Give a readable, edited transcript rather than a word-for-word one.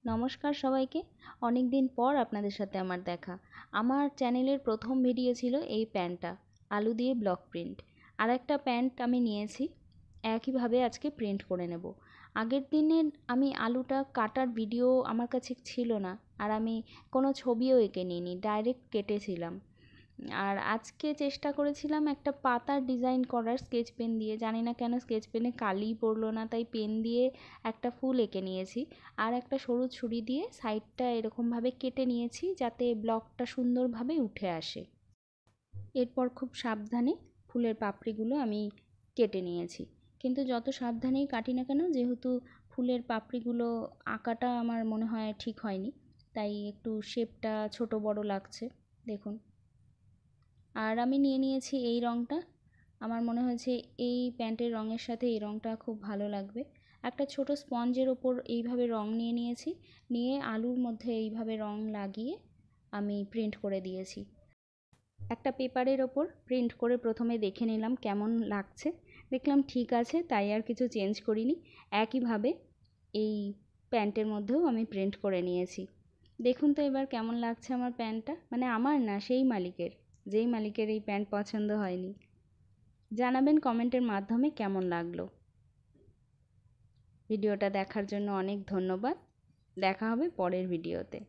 নমস্কার সবাইকে। অনেক দিন পর আপনাদের সাথে আমার দেখা। আমার চ্যানেলের প্রথম ভিডিও ছিল এই প্যান্টটা, আলু দিয়ে ব্লক প্রিন্ট। আর একটা প্যান্ট আমি নিয়েছি, একইভাবে আজকে প্রিন্ট করে নেব। আগের দিনের আমি আলুটা কাটার ভিডিও আমার কাছে ছিল না, আর আমি কোনো ছবিও এঁকে নিইনি, ডাইরেক্ট কেটেছিলাম। আর আজকে চেষ্টা করেছিলাম একটা পাতার ডিজাইন করার স্কেচ পেন দিয়ে, জানি না কেন স্কেচ পেনে কালি পড়লো না, তাই পেন দিয়ে একটা ফুল এঁকে নিয়েছি। আর একটা সরু ছুরি দিয়ে সাইডটা এরকমভাবে কেটে নিয়েছি যাতে ব্লকটা সুন্দরভাবে উঠে আসে। এরপর খুব সাবধানে ফুলের পাপড়িগুলো আমি কেটে নিয়েছি, কিন্তু যত সাবধানেই কাটি না কেন, যেহেতু ফুলের পাপড়িগুলো আঁকাটা আমার মনে হয় ঠিক হয়নি, তাই একটু শেপটা ছোট বড় লাগছে, দেখুন। আর আমি নিয়ে নিয়েছি এই রঙটা, আমার মনে হয়েছে এই প্যান্টের রঙের সাথে এই রঙটা খুব ভালো লাগবে। একটা ছোট স্পঞ্জের ওপর এইভাবে রঙ নিয়ে নিয়েছি, নিয়ে আলুর মধ্যে এইভাবে রঙ লাগিয়ে আমি প্রিন্ট করে দিয়েছি। একটা পেপারের ওপর প্রিন্ট করে প্রথমে দেখে নিলাম কেমন লাগছে, দেখলাম ঠিক আছে, তাই আর কিছু চেঞ্জ করিনি। একইভাবে এই প্যান্টের মধ্যেও আমি প্রিন্ট করে নিয়েছি। দেখুন তো এবার কেমন লাগছে আমার প্যান্টটা, মানে আমার না, সেই মালিকের, যেই মালিকের এই প্যান্ট পছন্দ হয়নি। জানাবেন কমেন্টের মাধ্যমে কেমন লাগলো। ভিডিওটা দেখার জন্য অনেক ধন্যবাদ। দেখা হবে পরের ভিডিওতে।